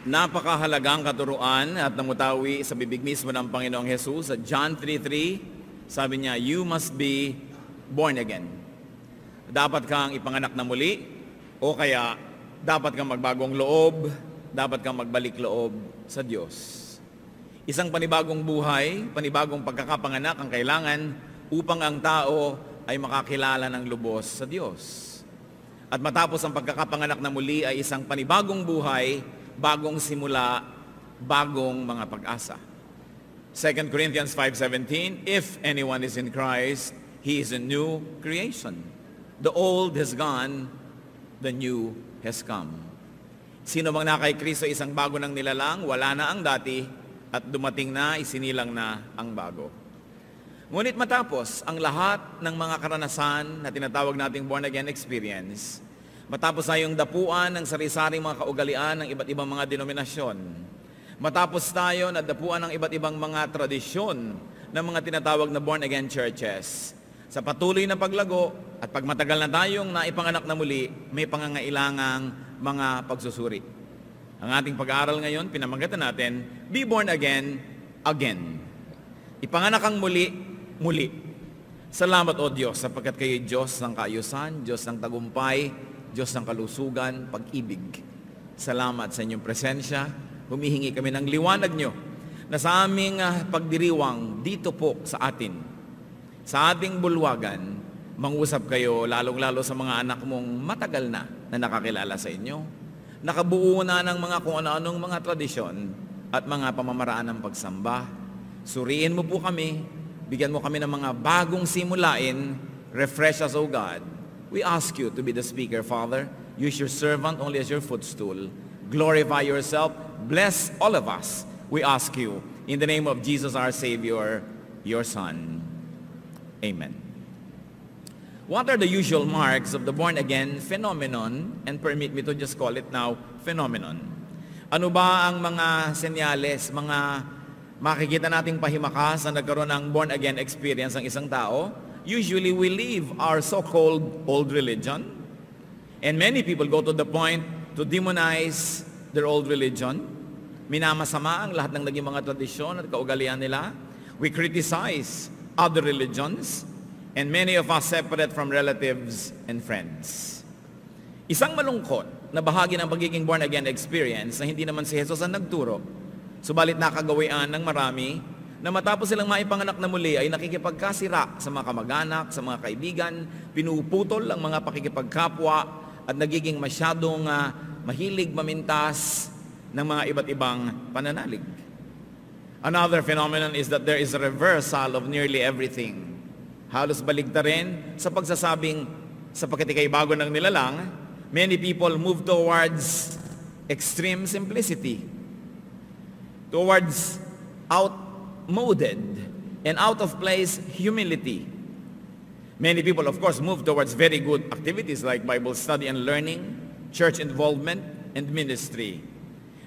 Napakahalagang katuruan at namutawi sa bibig mismo ng Panginoong Jesus. Sa John 3:3, sabi niya, you must be born again. Dapat kang ipanganak na muli, o kaya dapat kang magbagong loob, dapat kang magbalik loob sa Diyos. Isang panibagong buhay, panibagong pagkakapanganak ang kailangan upang ang tao ay makakilala ng lubos sa Diyos. At matapos ang pagkakapanganak na muli ay isang panibagong buhay, bagong simula, bagong mga pag-asa. 2 Corinthians 5:17, if anyone is in Christ, he is a new creation. The old has gone, the new has come. Sino mang na kay Kristo isang bago ng nilalang, wala na ang dati, at dumating na, isinilang na ang bago. Ngunit matapos ang lahat ng mga karanasan na tinatawag nating born again experience, matapos na yung dapuan ng sari-saring mga kaugalian ng iba't ibang mga denominasyon, matapos tayo na dapuan ng iba't ibang mga tradisyon ng mga tinatawag na born again churches, sa patuloy na paglago at pag matagal na tayong naipanganak na muli, may pangangailangang mga pagsusuri. Ang ating pag-aaral ngayon, pinamagatan natin, be born again, again. Ipanganak ang muli, muli. Salamat o Diyos, sapagkat kayo Diyos ng kaayusan, Diyos ng tagumpay, Diyos ng kalusugan, pag-ibig. Salamat sa inyong presensya. Humihingi kami ng liwanag nyo na sa aming pagdiriwang dito po sa atin, sa ating bulwagan, mangusap kayo lalong-lalo sa mga anak mong matagal na nakakilala sa inyo. Nakabuo na ng mga kung ano-anong mga tradisyon at mga pamamaraan ng pagsamba. Suriin mo po kami, bigyan mo kami ng mga bagong simulain, refresh us, O God. We ask you to be the speaker, Father. Use your servant only as your footstool. Glorify yourself. Bless all of us. We ask you, in the name of Jesus our Savior, your Son. Amen. What are the usual marks of the born-again phenomenon? And permit me to just call it now, phenomenon. Ano ba ang mga senyales, mga makikita nating pahimakas na nagkaroon ng born-again experience ng isang tao? Usually we leave our so-called old religion, and many people go to the point to demonize their old religion. Minamasama ang lahat ng naging mga tradisyon at kaugalian nila. We criticize other religions, and many of us separate from relatives and friends. Isang malungkot na bahagi ng pagiging born-again experience na hindi naman si Jesus ang nagturo, subalit nakagawian ng marami, na matapos silang maipanganak na muli ay nakikipagkasira sa mga kamag-anak, sa mga kaibigan, pinuputol ang mga pakikipagkapwa at nagiging masyadong mahilig mamintas ng mga iba't ibang pananalig. Another phenomenon is that there is a reversal of nearly everything. Halos baligtad rin sa pagsasabing sapagkat ikay bago ng nilalang, many people move towards extreme simplicity, towards outmoded and out-of-place humility. Many people, of course, move towards very good activities like Bible study and learning, church involvement, and ministry.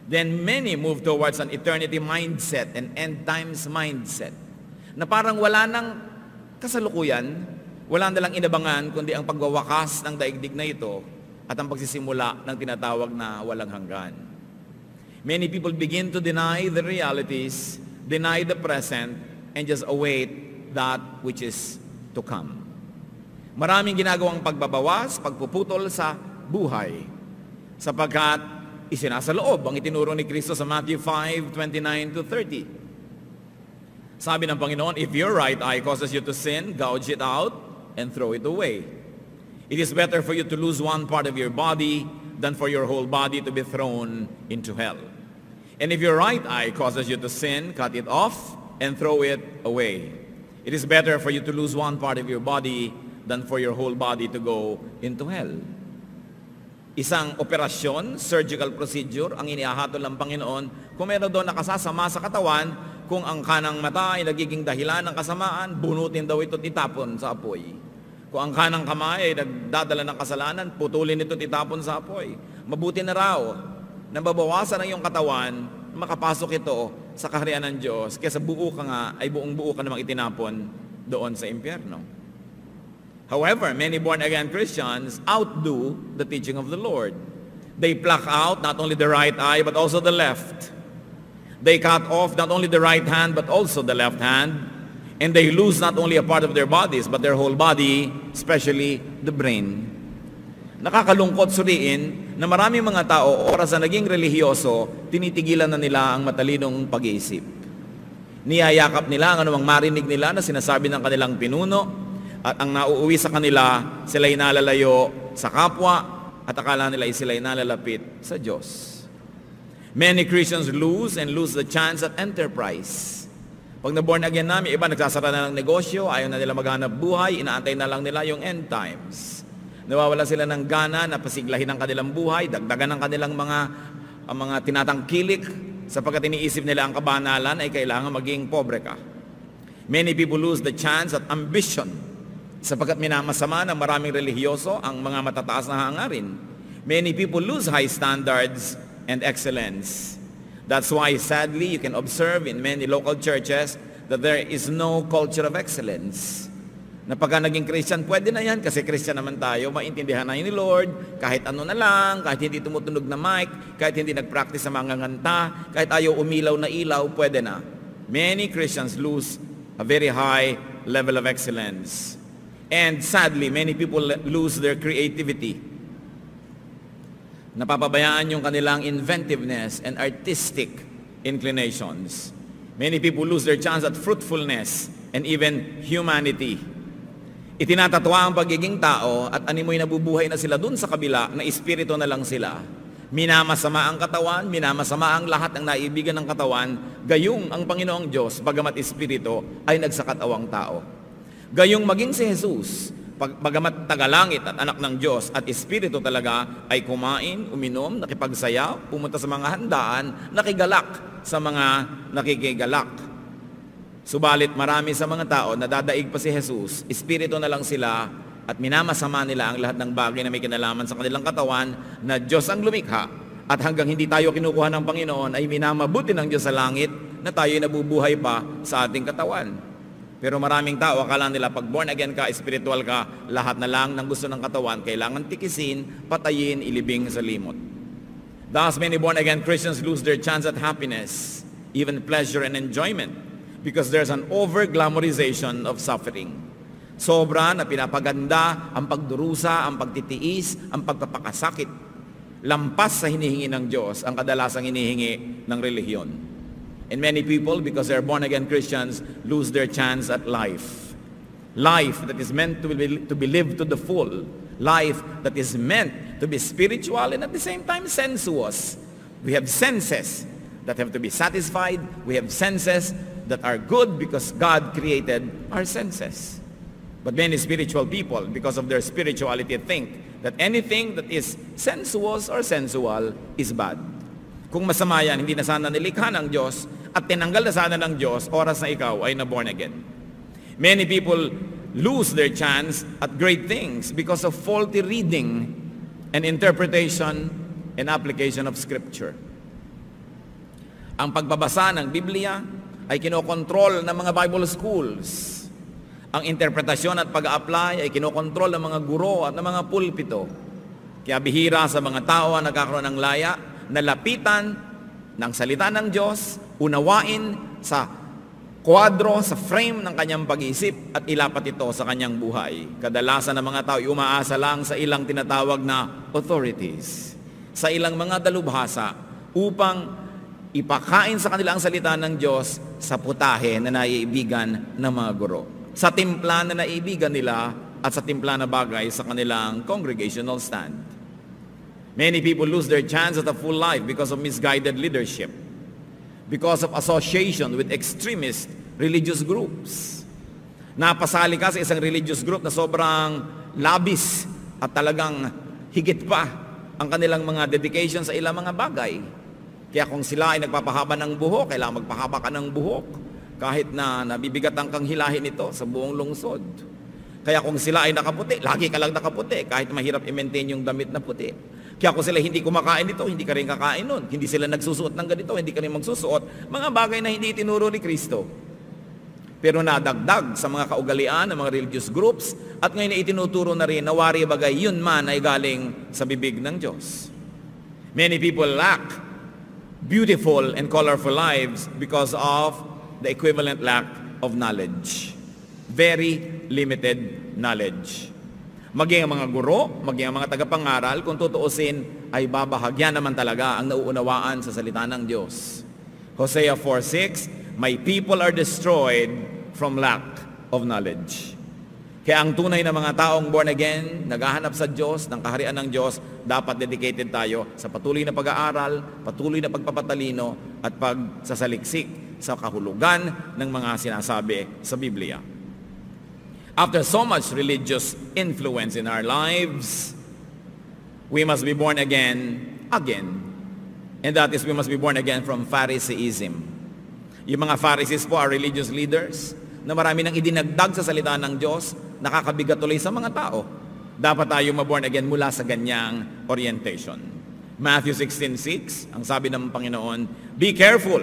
Then many move towards an eternity mindset and end times mindset na parang wala nang kasalukuyan, wala na lang inabangan kundi ang pagwawakas ng daigdig na ito at ang pagsisimula ng tinatawag na walang hanggan. Many people begin to deny the realities, deny the present, and just await that which is to come. Maraming ginagawang pagbabawas, pagpuputol sa buhay, sapagkat isinasaloob ang itinuro ni Kristo sa Matthew 5:29-30. Sabi ng Panginoon, if your right eye causes you to sin, gouge it out and throw it away. It is better for you to lose one part of your body than for your whole body to be thrown into hell. And if your right eye causes you to sin, cut it off and throw it away. It is better for you to lose one part of your body than for your whole body to go into hell. Isang operasyon, surgical procedure, ang inihahatol ng Panginoon kung meron doon nakasasama sa katawan, kung ang kanang mata ay nagiging dahilan ng kasamaan, bunutin daw ito at itapon sa apoy. Kung ang kanang kamay ay nagdadala ng kasalanan, putulin ito at itapon sa apoy. Mabuti na raw na mabawasan ang iyong katawan, makapasok ito sa kaharian ng Diyos, kaysa buo ka nga, ay buong buo ka namang itinapon doon sa impyerno. However, many born-again Christians outdo the teaching of the Lord. They pluck out not only the right eye, but also the left. They cut off not only the right hand, but also the left hand. And they lose not only a part of their bodies, but their whole body, especially the brain. Nakakalungkot suriin na maraming mga tao, oras na naging relihiyoso, tinitigilan na nila ang matalinong pag-iisip. Niyayakap nila ang anumang marinig nila na sinasabi ng kanilang pinuno, at ang nauuwi sa kanila, sila'y nalalayo sa kapwa, at akala nila ay sila'y nalalapit sa Diyos. Many Christians lose the chance at enterprise. Pag na-born again namin, iba nagsasara na ng negosyo, ayaw na nila maghanap buhay, inaantay na lang nila yung end times. Nawawala sila ng gana na pasiglahin ang kanilang buhay, dagdagan ang kanilang mga tinatangkilik, sapagkat iniisip nila ang kabanalan ay kailangan maging pobre ka. Many people lose the chance at ambition, sapagkat minamasama ng maraming relihiyoso ang mga matataas na hangarin. Many people lose high standards and excellence. That's why, sadly, you can observe in many local churches that there is no culture of excellence. Na pagka naging Christian, pwede na yan kasi Christian naman tayo, maintindihan na yun ni Lord, kahit ano na lang, kahit hindi tumutunog na mic, kahit hindi nag-practice sa mga nganta, kahit ayaw umilaw na ilaw, pwede na. Many Christians lose a very high level of excellence. And sadly, many people lose their creativity. Napapabayaan yung kanilang inventiveness and artistic inclinations. Many people lose their chance at fruitfulness and even humanity. Itinatatwa ang pagiging tao at animoy nabubuhay na sila dun sa kabila na espiritu na lang sila. Minamasama ang katawan, minamasama ang lahat ng naibigan ng katawan, gayong ang Panginoong Diyos, bagamat espiritu, ay nagsakatawang tao. Gayong maging si Jesus, bagamat tagalangit at anak ng Diyos at espiritu talaga, ay kumain, uminom, nakipagsayaw, pumunta sa mga handaan, nakigalak sa mga nakikigalak. Subalit marami sa mga tao na dadaig pa si Jesus, espiritu na lang sila at minamasama nila ang lahat ng bagay na may kinalaman sa kanilang katawan na Diyos ang lumikha at hanggang hindi tayo kinukuha ng Panginoon ay minamabuti ng Diyos sa langit na tayo nabubuhay pa sa ating katawan. Pero maraming tao, akala nila pag born again ka, spiritual ka, lahat na lang ng gusto ng katawan, kailangan tikisin, patayin, ilibing sa limot. Thus, many born again Christians lose their chance at happiness, even pleasure and enjoyment. Because there's an over-glamorization of suffering. Sobra na pinapaganda ang pagdurusa, ang pagtitiis, ang pagpapakasakit. Lampas sa hinihingi ng Diyos ang kadalasang hinihingi ng relihiyon. And many people, because they're born-again Christians, lose their chance at life. Life that is meant to be lived to the full. Life that is meant to be spiritual and at the same time sensuous. We have senses that have to be satisfied. We have senses that are good because God created our senses. But many spiritual people, because of their spirituality, think that anything that is sensuous or sensual is bad. Kung masama yan, hindi na sana nilikha ng Diyos at tinanggal na sana ng Diyos oras na ikaw ay na-born again. Many people lose their chance at great things because of faulty reading and interpretation and application of Scripture. Ang pagbabasa ng Biblia ay kinokontrol ng mga Bible schools. Ang interpretasyon at pag-a-apply ay kinokontrol ng mga guro at ng mga pulpito. Kaya bihira sa mga tao ang nagkakaroon ng laya na lapitan ng salita ng Diyos, unawain sa kwadro, sa frame ng kanyang pag-iisip at ilapat ito sa kanyang buhay. Kadalasan ng mga tao ay umaasa lang sa ilang tinatawag na authorities, sa ilang mga dalubhasa upang ipakain sa kanila ang salita ng Diyos sa putahe na naiibigan ng mga guro. Sa timpla na naiibigan nila at sa timpla na bagay sa kanilang congregational stand. Many people lose their chance at a full life because of misguided leadership, because of association with extremist religious groups. Napasali ka sa isang religious group na sobrang labis at talagang higit pa ang kanilang mga dedication sa ilang mga bagay. Kaya kung sila ay nagpapahaba ng buhok, kailangan magpahaba ka ng buhok kahit na nabibigat ang kang hilahin ito sa buong lungsod. Kaya kung sila ay nakaputi, lagi ka lang nakaputi kahit mahirap i-maintain yung damit na puti. Kaya kung sila hindi kumakain nito, hindi ka rin kakain nun. Hindi sila nagsusuot ng ganito, hindi ka rin magsusuot. Mga bagay na hindi tinuro ni Kristo. Pero nadagdag sa mga kaugalian ng mga religious groups at ngayon ay itinuturo na rin na wari bagay yun man ay galing sa bibig ng Diyos. Many people lack beautiful and colorful lives because of the equivalent lack of knowledge. Very limited knowledge. Maging ang mga guro, maging ang mga tagapangaral, kung tutuusin, ay babahagyan naman talaga ang nauunawaan sa salita ng Diyos. Hosea 4:6, my people are destroyed from lack of knowledge. Kaya ang tunay na mga taong born again, naghahanap sa Diyos, ng kaharian ng Diyos, dapat dedicated tayo sa patuloy na pag-aaral, patuloy na pagpapatalino, at pagsasaliksik sa kahulugan ng mga sinasabi sa Biblia. After so much religious influence in our lives, we must be born again. And that is, we must be born again from Phariseeism. Yung mga Pharisees po are religious leaders na marami nang idinagdag sa salita ng Diyos, nakakabigat tuloy sa mga tao. Dapat tayo ma-born again mula sa ganyang orientation. Matthew 16:6, ang sabi ng Panginoon, be careful,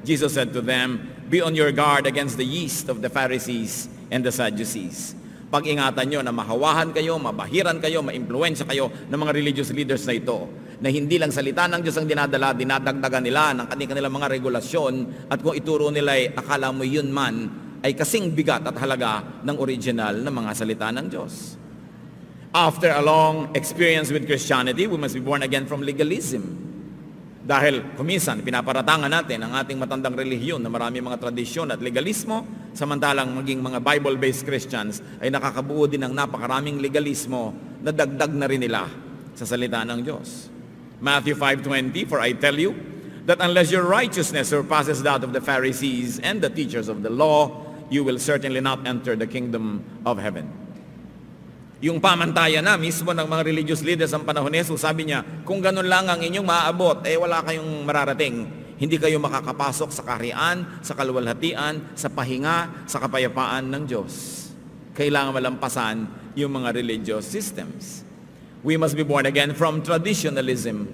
Jesus said to them, be on your guard against the yeast of the Pharisees and the Sadducees. Pag-ingatan nyo na mahawahan kayo, mabahiran kayo, maimpluwensya kayo ng mga religious leaders na ito, na hindi lang salita ng Diyos ang dinadala, dinadagdagan nila ng kanilang mga regulasyon, at kung ituro nila ay akala mo yun man, ay kasing bigat at halaga ng original na mga salita ng Diyos. After a long experience with Christianity, we must be born again from legalism. Dahil kuminsan, pinaparatangan natin ang ating matandang relihiyon na marami mga tradisyon at legalismo, samantalang maging mga Bible-based Christians ay nakakabuo din ng napakaraming legalismo na dagdag na rin nila sa salita ng Diyos. Matthew 5:20, for I tell you that unless your righteousness surpasses that of the Pharisees and the teachers of the law, you will certainly not enter the kingdom of heaven. Yung pamantayan na mismo ng mga religious leaders ang panahon ni Jesus, sabi niya, kung ganun lang ang inyong maaabot, wala kayong mararating. Hindi kayo makakapasok sa kaharian, sa kaluwalhatian, sa pahinga, sa kapayapaan ng Diyos. Kailangan malampasan yung mga religious systems. We must be born again from traditionalism,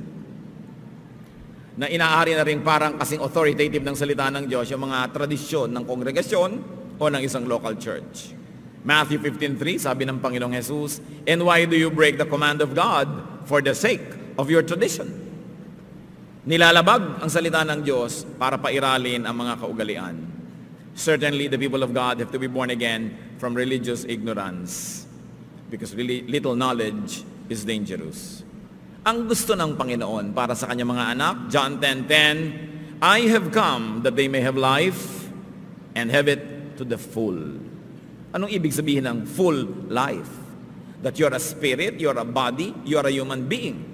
na inaari na rin parang kasing authoritative ng salita ng Diyos, yung mga tradisyon ng kongregasyon o ng isang local church. Matthew 15:3, sabi ng Panginoong Jesus, and why do you break the command of God for the sake of your tradition? Nilalabag ang salita ng Diyos para pairalin ang mga kaugalian. Certainly, the people of God have to be born again from religious ignorance, because really little knowledge is dangerous. Ang gusto ng Panginoon para sa kanyang mga anak, John 10:10, I have come that they may have life and have it to the full. Anong ibig sabihin ng full life? That you're a spirit, you're a body, you're a human being.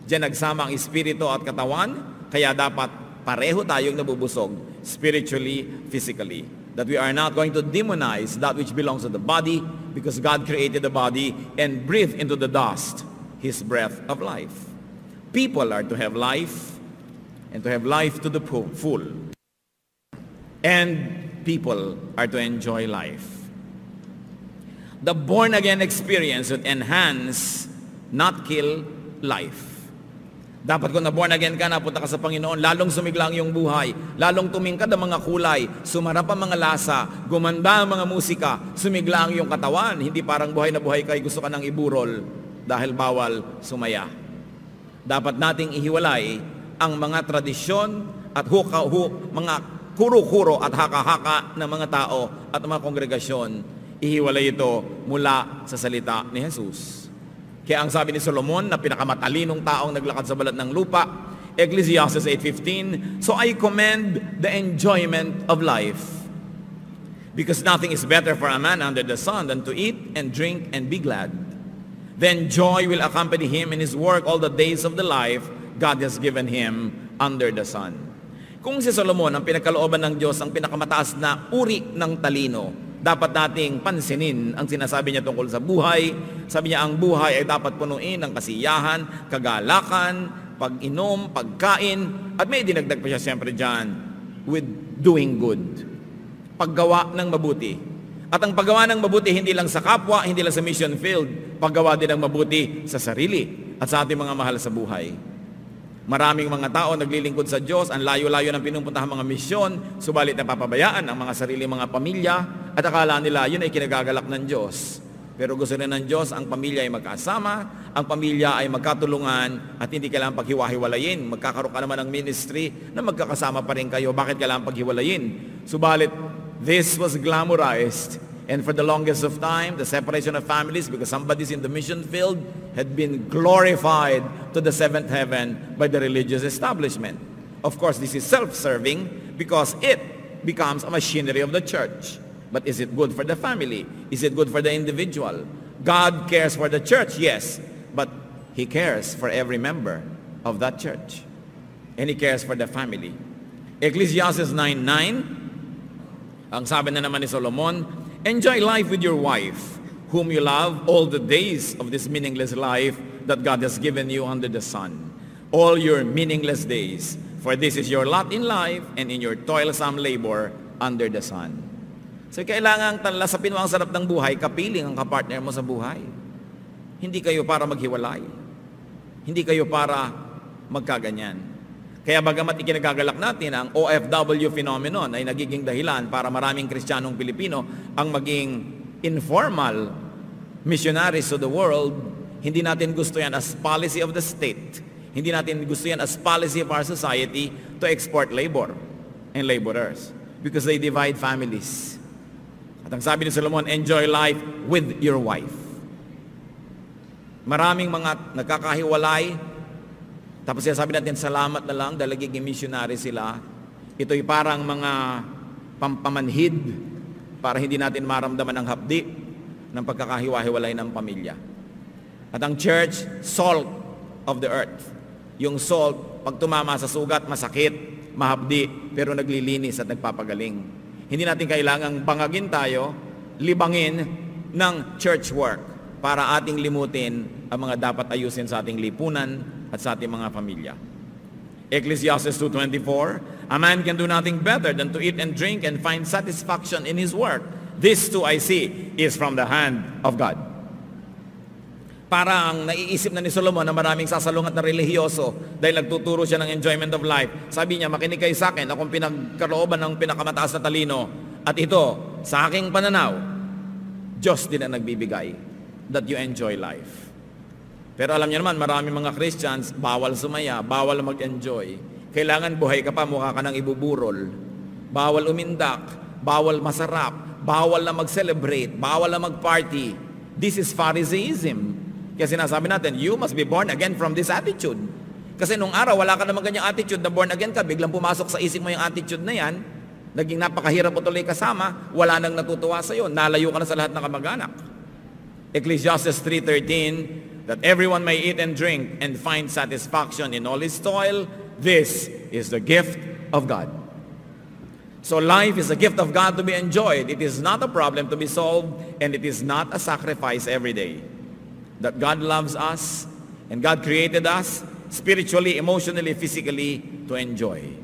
Diyan nagsama ang espiritu at katawan, kaya dapat pareho tayong nabubusog, spiritually, physically. That we are not going to demonize that which belongs to the body, because God created the body and breathed into the dust His breath of life. People are to have life, and to have life to the full. And people are to enjoy life. The born-again experience would enhance, not kill, life. Dapat kung na-born again ka, napunta ka sa Panginoon, lalong sumigla ang iyong buhay, lalong tumingkad ang mga kulay, sumarap ang mga lasa, gumanda ang mga musika, sumigla ang iyong katawan, hindi parang buhay na buhay kay gusto ka nang iburol dahil bawal sumaya. Dapat nating ihiwalay ang mga tradisyon at mga kuro-kuro at haka-haka ng mga tao at mga kongregasyon. Ihiwalay ito mula sa salita ni Jesus. Kaya ang sabi ni Solomon na pinakamatalinong taong naglakad sa balat ng lupa, Ecclesiastes 8:15, so I commend the enjoyment of life, because nothing is better for a man under the sun than to eat and drink and be glad. Then joy will accompany him in his work all the days of the life God has given him under the sun. Kung si Solomon ang pinagkalooban ng Diyos, ang pinakamataas na uri ng talino, dapat nating pansinin ang sinasabi niya tungkol sa buhay. Sabi niya, ang buhay ay dapat punuin ng kasiyahan, kagalakan, pag-inom, pagkain, at may dinagdag pa siya siyempre dyan, with doing good. Paggawa ng mabuti. At ang paggawa ng mabuti, hindi lang sa kapwa, hindi lang sa mission field, paggawa din ng mabuti sa sarili at sa ating mga mahal sa buhay. Maraming mga tao naglilingkod sa Diyos, ang layo-layo ng pinupuntahang mga misyon, subalit napapabayaan ang mga sarili mga pamilya, at akala nila yun ay kinagagalak ng Diyos. Pero gusto rin ng Diyos ang pamilya ay magkasama, ang pamilya ay magkatulungan at hindi kailangan paghiwa-hiwalayin. Magkakaroon ka naman ng ministry na magkakasama pa rin kayo. Bakit kailangan paghiwalayin? Subalit, this was glamorized. And for the longest of time, the separation of families because somebody's in the mission field had been glorified to the seventh heaven by the religious establishment. Of course, this is self-serving because it becomes a machinery of the church. But is it good for the family? Is it good for the individual? God cares for the church, yes, but He cares for every member of that church. And He cares for the family. Ecclesiastes 9:9, ang sabi na naman ni Solomon, enjoy life with your wife, whom you love all the days of this meaningless life that God has given you under the sun. All your meaningless days, for this is your lot in life and in your toilsome labor under the sun. So kailangan talasapin mo ang sarap ng buhay, kapiling ang kapartner mo sa buhay. Hindi kayo para maghiwalay. Hindi kayo para magkaganyan. Kaya bagamat ikinagagalak natin ang OFW phenomenon ay nagiging dahilan para maraming Kristiyanong Pilipino ang maging informal missionaries to the world, hindi natin gusto yan as policy of the state. Hindi natin gusto yan as policy of our society to export labor and laborers because they divide families. At ang sabi ni Solomon, enjoy life with your wife. Maraming mga nagkakahiwalay, tapos sabi natin, salamat na lang dahil nagiging missionary sila. Ito'y parang mga pampamanhid para hindi natin maramdaman ang hapdi ng pagkakahiwa-hiwalay ng pamilya. At ang church, salt of the earth. Yung salt, pag tumama sa sugat, masakit, mahapdi, pero naglilinis at nagpapagaling. Hindi natin kailangang bangagin tayo, libangin ng church work para ating limutin ang mga dapat ayusin sa ating lipunan at sa ating mga pamilya. Ecclesiastes 2:24, a man can do nothing better than to eat and drink and find satisfaction in his work. This too I see is from the hand of God. Parang naiisip na ni Solomon na maraming sasalungat na relihiyoso dahil nagtuturo siya ng enjoyment of life. Sabi niya, makinig kayo sa akin, akong pinagkalooban ng pinakamataas na talino. At ito, sa aking pananaw, Diyos din ang nagbibigay that you enjoy life. Pero alam niyo naman, maraming mga Christians, bawal sumaya, bawal mag-enjoy. Kailangan buhay ka pa, mukha ka nang ibuburol. Bawal umindak, bawal masarap, bawal na mag-celebrate, bawal na mag-party. This is Pharisaism. Kaya sinasabi natin, you must be born again from this attitude. Kasi nung araw, wala ka naman ganyang attitude na born again ka, biglang pumasok sa isip mo yung attitude na yan, naging napakahirap mo tuloy kasama, wala nang natutuwa sa'yo, nalayo ka na sa lahat ng kamag-anak. Ecclesiastes 3:13, that everyone may eat and drink and find satisfaction in all his toil, this is the gift of God. So life is a gift of God to be enjoyed. It is not a problem to be solved, and it is not a sacrifice every day. That God loves us, and God created us spiritually, emotionally, physically to enjoy.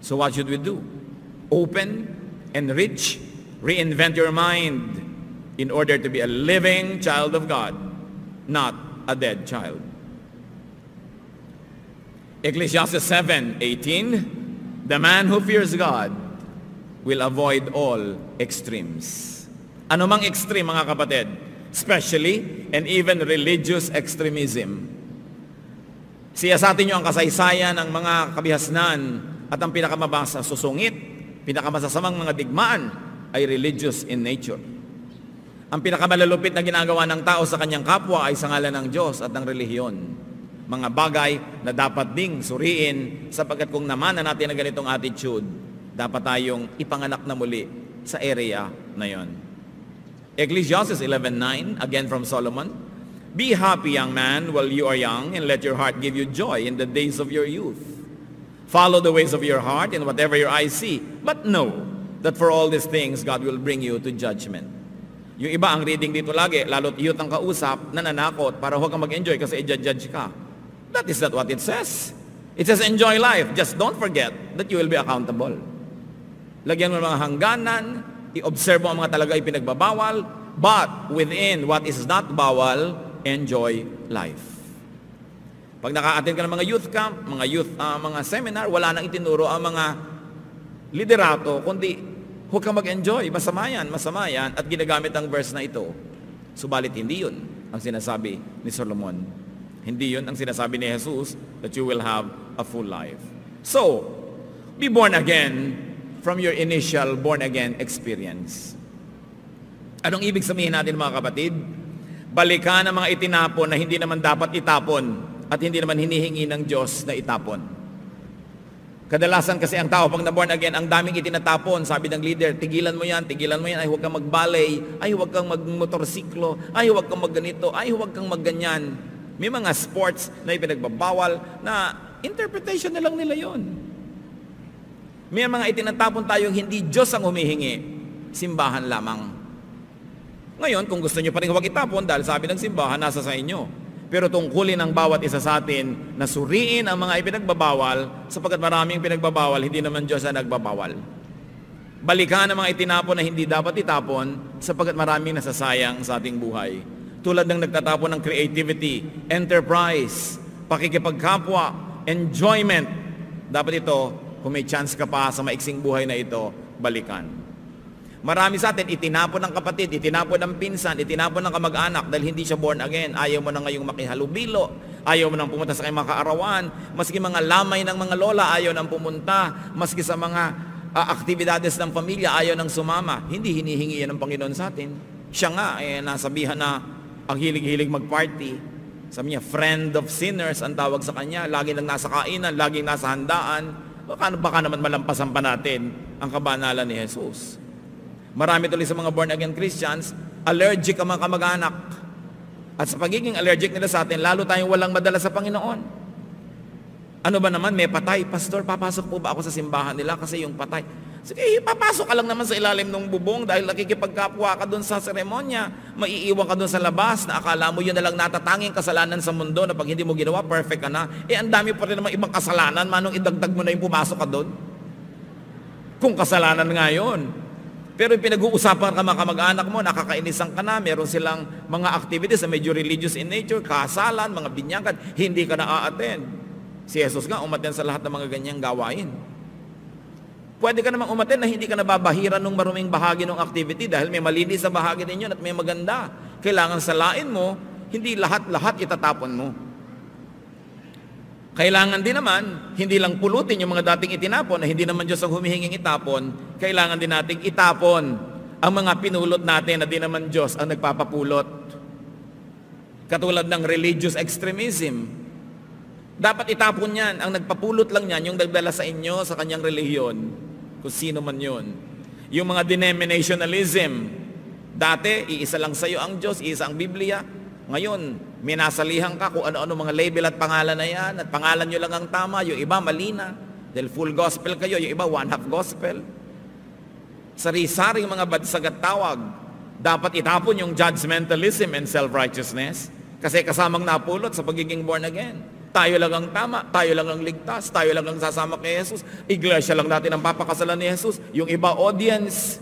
So what should we do? Open, enrich, reinvent your mind in order to be a living child of God, not a dead child. Ecclesiastes 7:18, the man who fears God will avoid all extremes. Ano mang extreme, mga kapatid? Especially and even religious extremism. Siyasatin nyo ang kasaysayan ng mga kabihasnan at ang pinakamabasa susungit, pinakamasasamang mga digmaan ay religious in nature. Ang pinakamalalupit na ginagawa ng tao sa kanyang kapwa ay sa ngalan ng Diyos at ng relihiyon. Mga bagay na dapat ding suriin sapagkat kung namana natin ang ganitong attitude, dapat tayong ipanganak na muli sa area na yon. Ecclesiastes 11:9, again from Solomon, be happy, young man, while you are young, and let your heart give you joy in the days of your youth. Follow the ways of your heart and whatever your eyes see, but know that for all these things, God will bring you to judgment. Yung iba, ang reading dito lagi, lalo't youth ang kausap, nananakot para huwag kang mag-enjoy kasi i-judge ka. That is not what it says. It says, enjoy life. Just don't forget that you will be accountable. Lagyan mo ng mga hangganan, i-observe mo ang mga talaga ipinagbabawal, but within what is not bawal, enjoy life. Pag naka-attend ka ng mga youth camp, mga seminar, wala nang itinuro ang mga liderato, kundi huwag kang mag-enjoy, masama yan, at ginagamit ang verse na ito Subalit hindi yun ang sinasabi ni Solomon. Hindi yun ang sinasabi ni Jesus, that you will have a full life. So, be born again from your initial born-again experience. Anong ibig sabihin natin mga kapatid? Balikan ang mga itinapon na hindi naman dapat itapon at hindi naman hinihingi ng Diyos na itapon. Kadalasan kasi ang tao, pag na-born again, ang daming itinatapon. Sabi ng leader, tigilan mo yan, ay huwag kang mag-ballet, ay huwag kang mag-motorsiklo, ay huwag kang mag-ganito, ay huwag kang mag-ganyan. May mga sports na ipinagbabawal na interpretation na lang nila yon. May mga itinatapon tayong hindi Diyos ang humihingi, simbahan lamang. Ngayon, kung gusto nyo pa rin huwag itapon, dahil sabi ng simbahan, nasa sa inyo. Pero tungkulin ng bawat isa sa atin na suriin ang mga ipinagbabawal sapagkat maraming pinagbabawal, hindi naman Diyos ang nagbabawal. Balikan ang mga itinapon na hindi dapat itapon sapagkat maraming nasasayang sa ating buhay. Tulad ng nagtatapon ng creativity, enterprise, pakikipagkapwa, enjoyment. Dapat ito, kung may chance ka pa sa maiksing buhay na ito, balikan. Marami sa atin, itinapon ng kapatid, itinapon ng pinsan, itinapon ng kamag-anak dahil hindi siya born again. Ayaw mo na ngayong makihalubilo, ayaw mo nang pumunta sa kanyang mga kaarawan, maski mga lamay ng mga lola, ayaw nang pumunta, maski sa mga aktibidades ng pamilya, ayaw nang sumama. Hindi hinihingi yan ng Panginoon sa atin. Siya nga, nasabihan na ang hilig-hilig mag-party. Sabi niya, friend of sinners ang tawag sa kanya. Lagi lang nasa kainan, laging nasa handaan. Baka naman malampasan pa natin ang kabanalan ni Jesus. Marami tuloy sa mga born-again Christians, allergic ang mga kamag-anak. At sa pagiging allergic nila sa atin, lalo tayong walang madala sa Panginoon. Ano ba naman, may patay. Pastor, papasok po ba ako sa simbahan nila kasi yung patay? Sige, papasok ka lang naman sa ilalim ng bubong dahil nakikipagkapwa ka doon sa seremonya. Maiiwan ka doon sa labas na akala mo yun na lang natatanging kasalanan sa mundo na pag hindi mo ginawa, perfect ka na. Ang dami pa rin naman ibang kasalanan, manong idagdag mo na yung pumasok ka doon. Kung kasalanan nga yun. Pero pinag-uusapan ka mga kamag-anak mo, nakakainisan ka na, meron silang mga activities na medyo religious in nature, kasalan, mga binyagan, hindi ka na-a-attend. Si Jesus nga, umattend sa lahat ng mga ganyang gawain. Pwede ka namang umattend na hindi ka nababahiran ng maruming bahagi ng activity dahil may malinis na bahagi ninyo at may maganda. Kailangan salain mo, hindi lahat-lahat itatapon mo. Kailangan din naman, hindi lang pulutin yung mga dating itinapon na hindi naman Diyos ang humihinging itapon, kailangan din nating itapon ang mga pinulot natin na di naman Diyos ang nagpapapulot. Katulad ng religious extremism. Dapat itapon yan. Ang nagpapulot lang yan, yung nagdala sa inyo sa kanyang relihiyon, kung sino man yun. Yung mga denominationalism, dati, iisa lang sa iyo ang Diyos, iisa ang Biblia. Ngayon, minasalihan ka kung ano-ano mga label at pangalan na yan, at pangalan nyo lang ang tama, yung iba malina, dahil full gospel kayo, yung iba one-half gospel. Sari-saring mga badsag at tawag, dapat itapon yung judgmentalism and self-righteousness, kasi kasamang napulot sa pagiging born again. Tayo lang ang tama, tayo lang ang ligtas, tayo lang ang sasama kay Jesus, iglesia lang natin ang papakasalan ni Jesus, yung iba audience,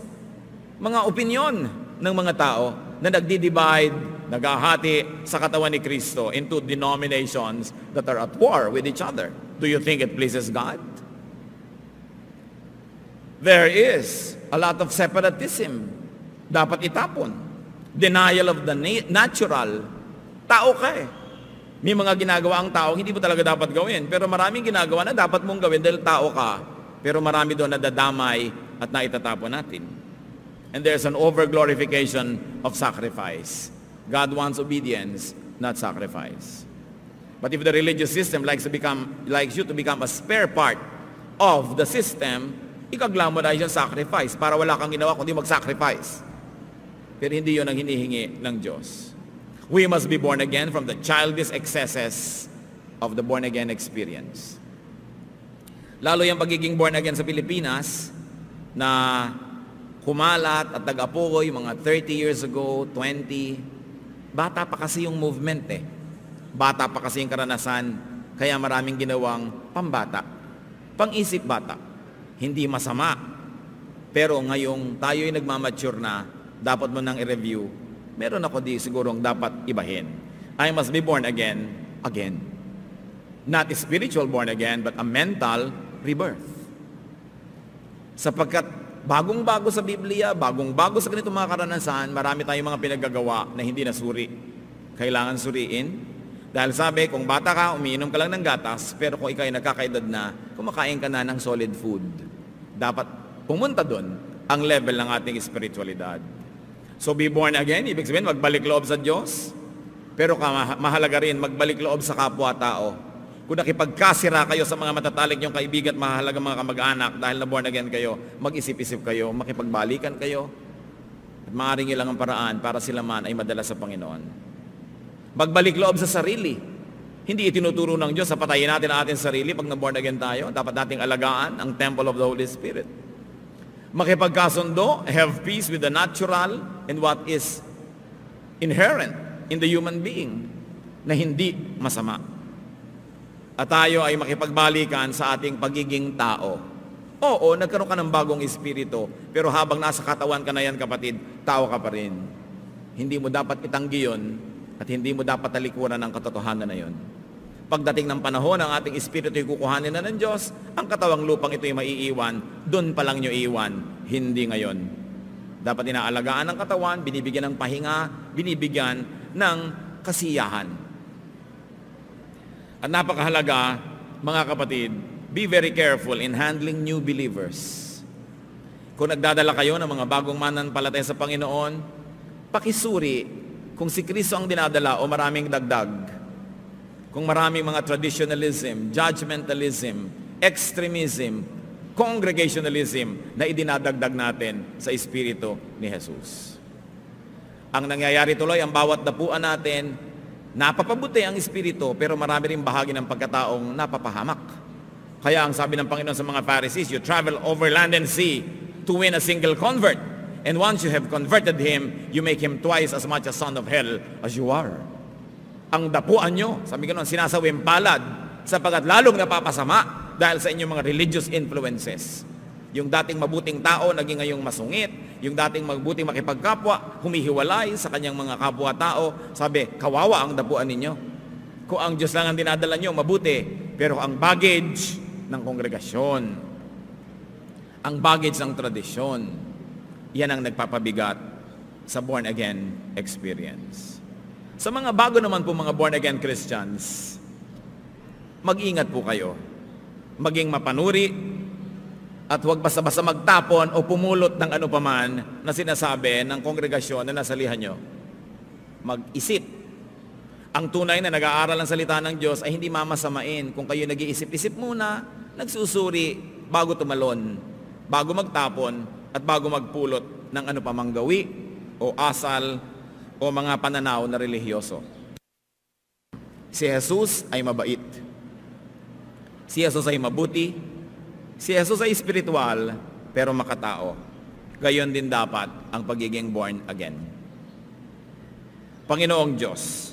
mga opinion ng mga tao na nagdi-divide, naghahati sa katawan ni Kristo into denominations that are at war with each other. Do you think it pleases God? There is a lot of separatism. Dapat itapon. Denial of the natural. Tao ka eh. May mga ginagawa ang tao, hindi mo talaga dapat gawin. Pero maraming ginagawa na dapat mong gawin dahil tao ka. Pero marami doon na dadamay at naitatapon natin. And there's an over-glorification of sacrifice. God wants obedience, not sacrifice. But if the religious system likes you to become a spare part of the system, ikaglamorize yung sacrifice para wala kang ginawa kundi mag-sacrifice. Pero hindi yun ang hinihingi ng Diyos. We must be born again from the childish excesses of the born-again experience. Lalo yung pagiging born again sa Pilipinas na kumalat at nag-apoy mga 30 years ago, 20. Bata pa kasi yung movement eh. Bata pa kasi yung karanasan, kaya maraming ginawang pambata. Pang-isip bata. Hindi masama. Pero ngayong tayo'y nagmamature na, dapat mo nang i-review. Meron ako sigurong dapat ibahin. I must be born again. Not a spiritual born again, but a mental rebirth. Sapagkat bagong-bago sa Biblia, bagong-bago sa ganitong mga karanasan, marami tayong mga pinaggagawa na hindi nasuri. Kailangan suriin. Dahil sabi, kung bata ka, umiinom ka lang ng gatas, pero kung ikaw ay nagkakaedad na, kumakain ka na ng solid food. Dapat pumunta doon ang level ng ating spiritualidad. So be born again, ibig sabihin, magbalik loob sa Diyos. Pero mahalaga rin, magbalik loob sa kapwa-tao. Kung nakipagkasira kayo sa mga matatalik niyong kaibigan at mahalagang mga kamag-anak dahil na born again kayo, mag-isip-isip kayo, makipagbalikan kayo. At maaaring ilang ang paraan para sila man ay madala sa Panginoon. Magbalik loob sa sarili. Hindi itinuturo ng Diyos sa patayin natin ang ating sarili pag na born again tayo. Dapat nating alagaan ang temple of the Holy Spirit. Makipagkasundo, have peace with the natural and what is inherent in the human being na hindi masama. At tayo ay makipagbalikan sa ating pagiging tao. Oo, nagkaroon ka ng bagong espiritu, pero habang nasa katawan ka na yan, kapatid, tao ka pa rin. Hindi mo dapat itanggi yun at hindi mo dapat talikuran ng katotohanan na yun. Pagdating ng panahon, ang ating espiritu ay kukuhanin na ng Diyos, ang katawang lupang ito ay maiiwan, doon pa lang nyo iiwan, hindi ngayon. Dapat inaalagaan ng katawan, binibigyan ng pahinga, binibigyan ng kasiyahan. At napakahalaga, mga kapatid, be very careful in handling new believers. Kung nagdadala kayo ng mga bagong mananampalataya sa Panginoon, pakisuri kung si Kristo ang dinadala o maraming dagdag. Kung maraming mga traditionalism, judgmentalism, extremism, congregationalism na idinadagdag natin sa Espiritu ni Jesus. Ang nangyayari tuloy, ang bawat dapuan natin, napapabuti ang Espiritu, pero marami rin bahagi ng pagkataong napapahamak. Kaya ang sabi ng Panginoon sa mga Pharisees, you travel over land and sea to win a single convert. And once you have converted him, you make him twice as much a son of hell as you are. Ang dapuan nyo, sabi ko noon, sinasawing palad, sapagkat lalong napapasama dahil sa inyong mga religious influences. Yung dating mabuting tao, naging ngayong masungit. Yung dating mabuting makipagkapwa, humihiwalay sa kanyang mga kapwa-tao. Sabi, kawawa ang dapuan ninyo. Kung ang Diyos lang ang dinadala nyo, mabuti. Pero ang baggage ng kongregasyon, ang baggage ng tradisyon, yan ang nagpapabigat sa born-again experience. Sa mga bago naman po mga born-again Christians, mag-ingat po kayo. Maging mapanuri, at huwag basta-basta magtapon o pumulot ng ano paman na sinasabi ng kongregasyon na nasalihan nyo. Mag-isip. Ang tunay na nag-aaral ng salita ng Diyos ay hindi mamasamain kung kayo nag-iisip-isip muna, nagsusuri, bago tumalon, bago magtapon, at bago magpulot ng ano pamang gawi o asal o mga pananaw na relihiyoso. Si Jesus ay mabait. Si Jesus ay mabuti. Si Jesus ay espiritual, pero makatao. Gayon din dapat ang pagiging born again. Panginoong Diyos,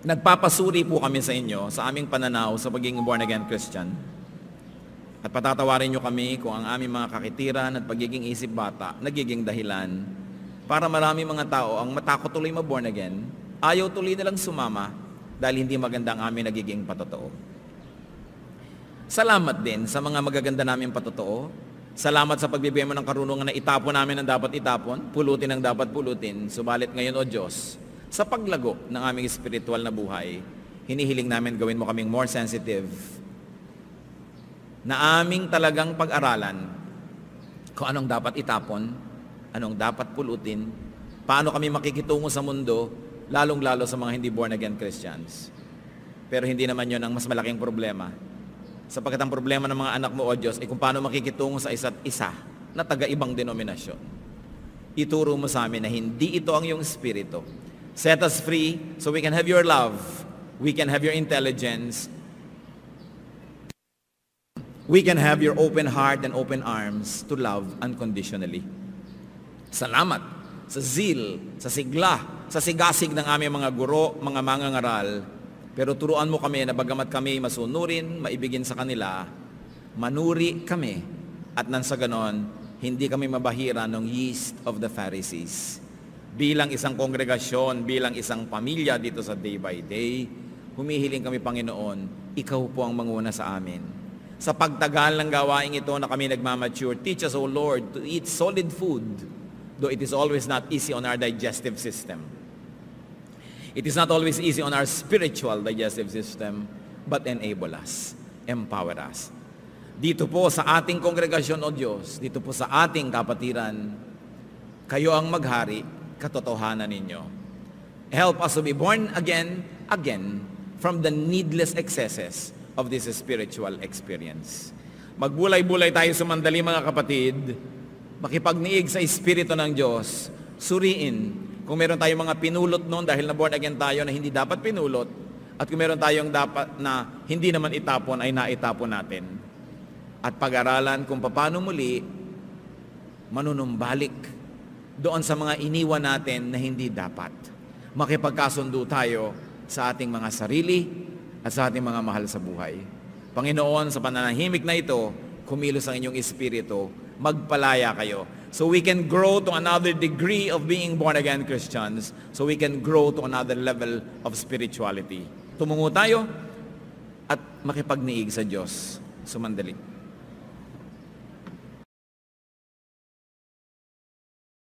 nagpapasuri po kami sa inyo sa aming pananaw sa pagiging born again Christian. At patatawarin nyo kami kung ang aming mga kakitiran at pagiging isip bata nagiging dahilan para marami mga tao ang matakot tuloy ma-born again, ayaw tuloy nilang sumama dahil hindi maganda ang aming nagiging patotoo. Salamat din sa mga magaganda namin patotoo. Salamat sa pagbibigay mo ng karunungan na itapon namin ang dapat itapon, pulutin ang dapat pulutin. Subalit ngayon, O Diyos, sa paglago ng aming spiritual na buhay, hinihiling namin gawin mo kaming more sensitive na aming talagang pag-aralan kung anong dapat itapon, anong dapat pulutin, paano kami makikitungo sa mundo, lalong-lalo sa mga hindi born-again Christians. Pero hindi naman yun ang mas malaking problema. Sapagkat ang problema ng mga anak mo, O Diyos, ay kung paano makikitungo sa isa't isa na taga-ibang denominasyon. Ituro mo sa amin na hindi ito ang iyong espiritu. Set us free so we can have your love, we can have your intelligence, we can have your open heart and open arms to love unconditionally. Salamat sa zeal, sa sigla, sa sigasig ng aming mga guro, mga mangangaral. Pero turuan mo kami na bagamat kami masunurin, maibigin sa kanila, manuri kami. At nang sa ganon, hindi kami mabahira ng yeast of the Pharisees. Bilang isang kongregasyon, bilang isang pamilya dito sa Day by Day, humihiling kami, Panginoon, ikaw po ang manguna sa amin. Sa pagtagal ng gawaing ito na kami nagmamature, teach us, O Lord, to eat solid food, though it is always not easy on our digestive system. It is not always easy on our spiritual digestive system, but enable us, empower us. Dito po sa ating kongregasyon, O Diyos, dito po sa ating kapatiran, kayo ang maghari, katotohanan ninyo. Help us to be born again from the needless excesses of this spiritual experience. Magbulay-bulay tayo sumandali mga kapatid, makipagniig sa Espiritu ng Diyos, suriin kung meron tayong mga pinulot noon dahil na born again tayo na hindi dapat pinulot, at kung meron tayong dapat na hindi naman itapon ay naitapon natin. At pag-aralan kung paano muli manunumbalik doon sa mga iniwan natin na hindi dapat. Makipagkasundo tayo sa ating mga sarili at sa ating mga mahal sa buhay. Panginoon, sa pananahimik na ito, kumilos ang inyong espiritu, magpalaya kayo. So we can grow to another degree of being born-again Christians. So we can grow to another level of spirituality. Tumungo tayo at makipagniig sa Diyos. Sumandali.